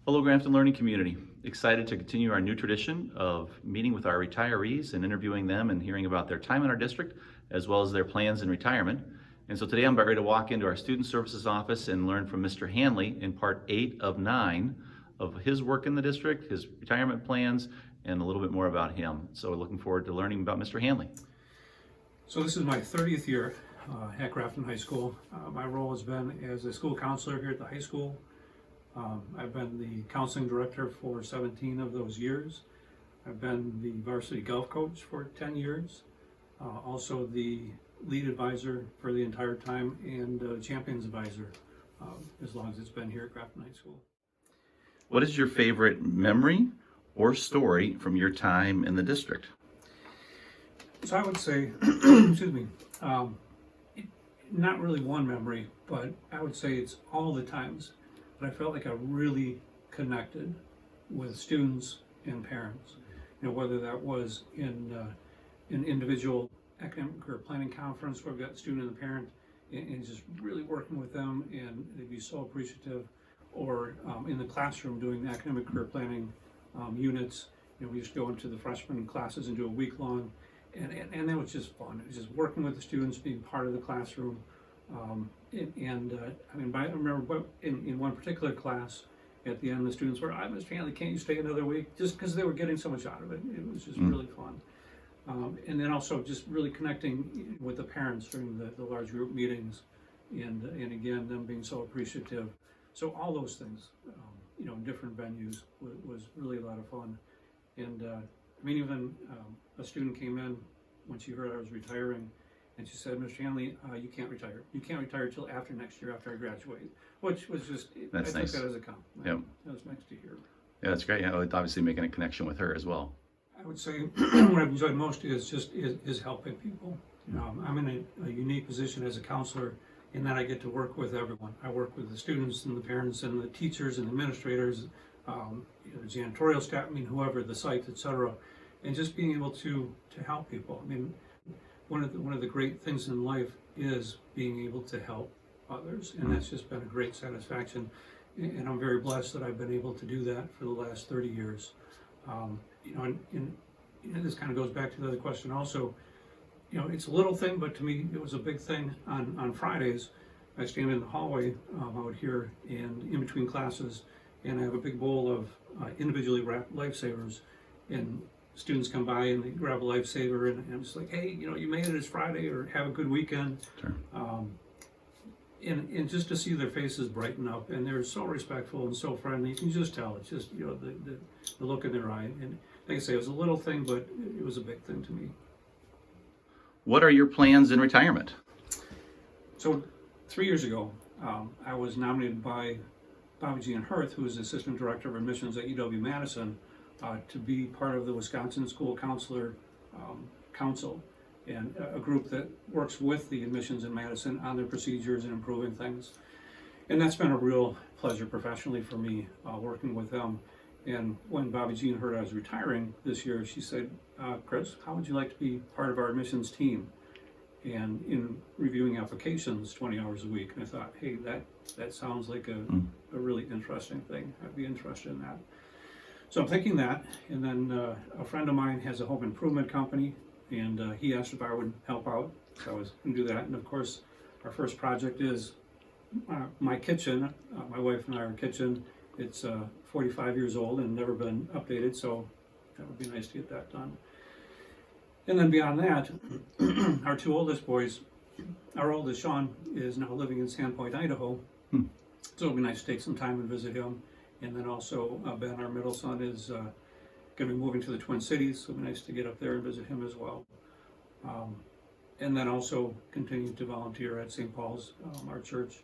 Hello, Grafton Learning Community. Excited to continue our new tradition of meeting with our retirees and interviewing them and hearing about their time in our district, as well as their plans in retirement. And so today I'm about ready to walk into our Student Services office and learn from Mr. Hanley in part 8 of 9 of his work in the district, his retirement plans, and a little bit more about him. So we're looking forward to learning about Mr. Hanley. So this is my 30th year at Grafton High School. My role has been as a school counselor here at the high school. I've been the counseling director for 17 of those years. I've been the varsity golf coach for 10 years. Also the lead advisor for the entire time and champions advisor as long as it's been here at Grafton High School. What is your favorite memory or story from your time in the district? So I would say, excuse me, not really one memory, but I would say it's all the times that I felt like I really connected with students and parents. You know, whether that was in an individual academic career planning conference where we've got the student and the parent and just really working with them and they'd be so appreciative, or in the classroom doing the academic career planning units. You know, we used to go into the freshman classes and do a week long, and that was just fun. It was just working with the students, being part of the classroom. I remember in one particular class, at the end, the students were, Mr. Hanley, can't you stay another week? Just because they were getting so much out of it. It was just really fun. And then also just really connecting with the parents during the large group meetings, and again, them being so appreciative. So all those things, you know, in different venues was really a lot of fun. And even a student came in when she heard I was retiring, and she said, Mr. Hanley, you can't retire. You can't retire till after next year, after I graduate, which was just, That's I nice. took that as a compliment. Yep. That was nice to hear. Yeah, that's great. Yeah, obviously making a connection with her as well. I would say what I've enjoyed most is helping people. I'm in a unique position as a counselor in that I get to work with everyone. I work with the students and the parents and the teachers and administrators, the janitorial staff, whoever, the sites, etc. And just being able to help people. One of the great things in life is being able to help others, and that's just been a great satisfaction. And I'm very blessed that I've been able to do that for the last 30 years. And this kind of goes back to the other question also. You know, it's a little thing, but to me, it was a big thing. On Fridays, I stand in the hallway out here and in between classes, and I have a big bowl of individually wrapped lifesavers, and students come by and they grab a lifesaver, and I'm just like, hey, you know, you made it, it's Friday, or have a good weekend. Sure. And just to see their faces brighten up, and they're so respectful and so friendly, you can just tell. It's just, you know, the look in their eye. And like I say, it was a little thing, but it was a big thing to me. What are your plans in retirement? So 3 years ago, I was nominated by Bobby G. Hirth, who is Assistant Director of Admissions at UW-Madison, to be part of the Wisconsin School Counselor Council, and a group that works with the admissions in Madison on their procedures and improving things. And that's been a real pleasure professionally for me, working with them. And when Bobby Jean heard I was retiring this year, she said, Chris, how would you like to be part of our admissions team? And in reviewing applications 20 hours a week, and I thought, hey, that sounds like a really interesting thing. I'd be interested in that. So I'm thinking that, and then a friend of mine has a home improvement company, and he asked if I would help out, so I was going to do that. And of course, our first project is my kitchen. My wife and I are kitchen. It's 45 years old and never been updated, so that would be nice to get that done. And then beyond that, our two oldest boys, our oldest, Sean, is now living in Sandpoint, Idaho, so it'll be nice to take some time and visit him. And then also Ben, our middle son, is going to be moving to the Twin Cities, so it'll be nice to get up there and visit him as well. And then also continue to volunteer at St. Paul's, our church.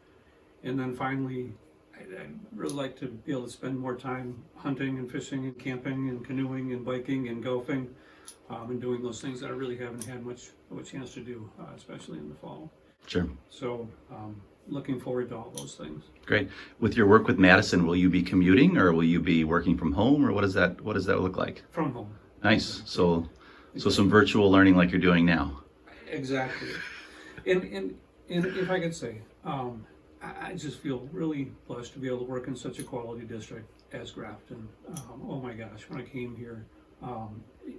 And then finally, I'd really like to be able to spend more time hunting and fishing and camping and canoeing and biking and golfing, and doing those things that I really haven't had much of a chance to do, especially in the fall. Sure. So looking forward to all those things. Great. With your work with Madison, will you be commuting, or will you be working from home, or what does that look like? From home. Nice. So some virtual learning like you're doing now. Exactly. And if I could say, I just feel really blessed to be able to work in such a quality district. as Grafton. Oh my gosh, when I came here,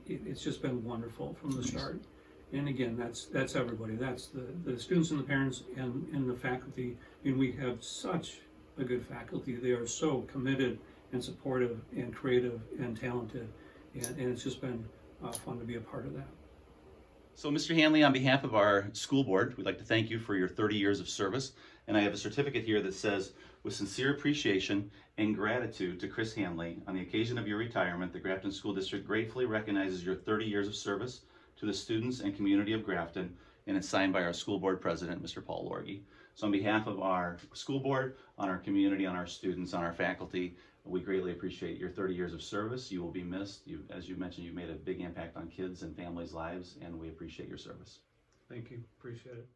it's just been wonderful from the start. And again, that's everybody. That's the students and the parents and the faculty. And we have such a good faculty. They are so committed and supportive and creative and talented. And it's just been fun to be a part of that. So, Mr. Hanley, on behalf of our school board, we'd like to thank you for your 30 years of service. And I have a certificate here that says, with sincere appreciation and gratitude to Chris Hanley, on the occasion of your retirement, the Grafton School District gratefully recognizes your 30 years of service to the students and community of Grafton, and it's signed by our school board president, Mr. Paul Lorgy. So on behalf of our school board, on our community, on our students, on our faculty, we greatly appreciate your 30 years of service. You will be missed. As you mentioned, you've made a big impact on kids and families' lives, and we appreciate your service. Thank you. Appreciate it.